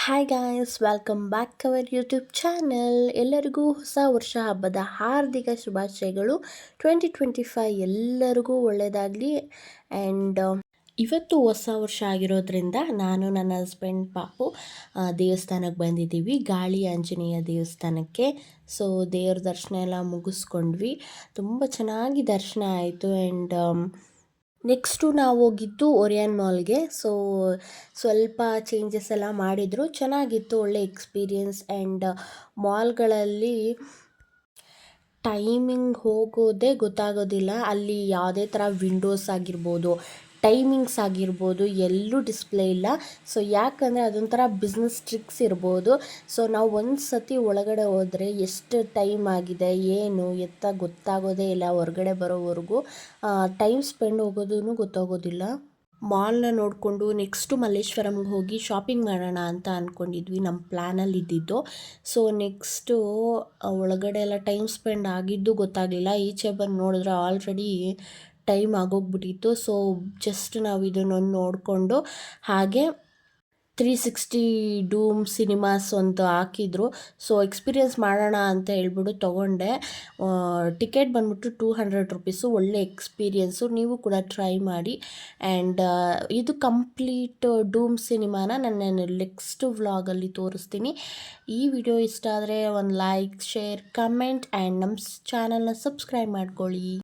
Hi guys, welcome back our YouTube channel. ಎಲ್ಲರಿಗೂ ಹೊಸ ವರ್ಷ ಹಬ್ಬದ ಹಾರ್ದಿಕ ಶುಭಾಶಯಗಳು. 2025 ಎಲ್ಲರಿಗೂ ಒಳ್ಳೆಯದಾಗಲಿ. ಆ್ಯಂಡ್ ಇವತ್ತು ಹೊಸ ವರ್ಷ ಆಗಿರೋದ್ರಿಂದ ನಾನು ನನ್ನ ಹಸ್ಬೆಂಡ್ ಪಾಪು ದೇವಸ್ಥಾನಕ್ಕೆ ಬಂದಿದ್ದೀವಿ, ಗಾಳಿ ಆಂಜನೇಯ ದೇವಸ್ಥಾನಕ್ಕೆ. ಸೊ ದೇವ್ರ ದರ್ಶನ ಎಲ್ಲ ಮುಗಿಸ್ಕೊಂಡ್ವಿ, ತುಂಬ ಚೆನ್ನಾಗಿ ದರ್ಶನ ಆಯಿತು. ಆ್ಯಂಡ್ ನೆಕ್ಸ್ಟು ನಾವು ಹೋಗಿದ್ದು ಓರಿಯನ್ ಮಾಲ್ಗೆ. ಸೊ ಸ್ವಲ್ಪ ಚೇಂಜಸ್ ಎಲ್ಲ ಮಾಡಿದರು, ಚೆನ್ನಾಗಿತ್ತು, ಒಳ್ಳೆ ಎಕ್ಸ್ಪೀರಿಯನ್ಸ್. ಆ್ಯಂಡ್ ಮಾಲ್ಗಳಲ್ಲಿ ಟೈಮಿಂಗ್ ಹೋಗೋದೇ ಗೊತ್ತಾಗೋದಿಲ್ಲ. ಅಲ್ಲಿ ಯಾವುದೇ ಥರ ವಿಂಡೋಸ್ ಆಗಿರ್ಬೋದು, ಟೈಮಿಂಗ್ಸ್ ಆಗಿರ್ಬೋದು, ಎಲ್ಲೂ ಡಿಸ್ಪ್ಲೇ ಇಲ್ಲ. ಸೊ ಯಾಕಂದರೆ ಅದೊಂಥರ ಬಿಸ್ನೆಸ್ ಟ್ರಿಕ್ಸ್ ಇರ್ಬೋದು. ಸೊ ನಾವು ಒಂದು ಸತಿ ಒಳಗಡೆ ಹೋದರೆ ಎಷ್ಟು ಟೈಮ್ ಆಗಿದೆ ಏನು ಎತ್ತ ಗೊತ್ತಾಗೋದೇ ಇಲ್ಲ. ಹೊರಗಡೆ ಬರೋವರೆಗೂ ಟೈಮ್ ಸ್ಪೆಂಡ್ ಹೋಗೋದೂ ಗೊತ್ತಾಗೋದಿಲ್ಲ. ಮಾಲ್ನ ನೋಡಿಕೊಂಡು ನೆಕ್ಸ್ಟು ಮಲ್ಲೇಶ್ವರಂಗೆ ಹೋಗಿ ಶಾಪಿಂಗ್ ಮಾಡೋಣ ಅಂತ ಅಂದ್ಕೊಂಡಿದ್ವಿ, ನಮ್ಮ ಪ್ಲ್ಯಾನಲ್ಲಿ ಇದ್ದಿದ್ದು. ಸೊ ನೆಕ್ಸ್ಟು ಒಳಗಡೆ ಎಲ್ಲ ಟೈಮ್ ಸ್ಪೆಂಡ್ ಆಗಿದ್ದು ಗೊತ್ತಾಗಲಿಲ್ಲ. ಈಚೆ ಬಂದು ನೋಡಿದ್ರೆ ಆಲ್ರೆಡಿ ಟೈಮ್ ಆಗೋಗ್ಬಿಟ್ಟಿತ್ತು. ಸೊ ಜಸ್ಟ್ ನಾವು ಇದನ್ನೊಂದು ನೋಡಿಕೊಂಡು ಹಾಗೆ 360 ಡೂಮ್ ಸಿನಿಮಾಸ್ ಅಂತ ಹಾಕಿದ್ರು. ಸೊ ಎಕ್ಸ್ಪೀರಿಯೆನ್ಸ್ ಮಾಡೋಣ ಅಂತ ಹೇಳ್ಬಿಟ್ಟು ತೊಗೊಂಡೆ. ಟಿಕೆಟ್ ಬಂದ್ಬಿಟ್ಟು 200 ರುಪೀಸು. ಒಳ್ಳೆ ಎಕ್ಸ್ಪೀರಿಯೆನ್ಸು, ನೀವು ಕೂಡ ಟ್ರೈ ಮಾಡಿ. ಆ್ಯಂಡ್ ಇದು ಕಂಪ್ಲೀಟ್ ಡೂಮ್ ಸಿನಿಮಾನ ನಾನು ನೆಕ್ಸ್ಟ್ ವ್ಲಾಗಲ್ಲಿ ತೋರಿಸ್ತೀನಿ. ಈ ವಿಡಿಯೋ ಇಷ್ಟ ಆದರೆ ಒಂದು ಲೈಕ್, ಶೇರ್, ಕಮೆಂಟ್ ಆ್ಯಂಡ್ ನಮ್ಮ ಚಾನಲ್ನ ಸಬ್ಸ್ಕ್ರೈಬ್ ಮಾಡ್ಕೊಳ್ಳಿ.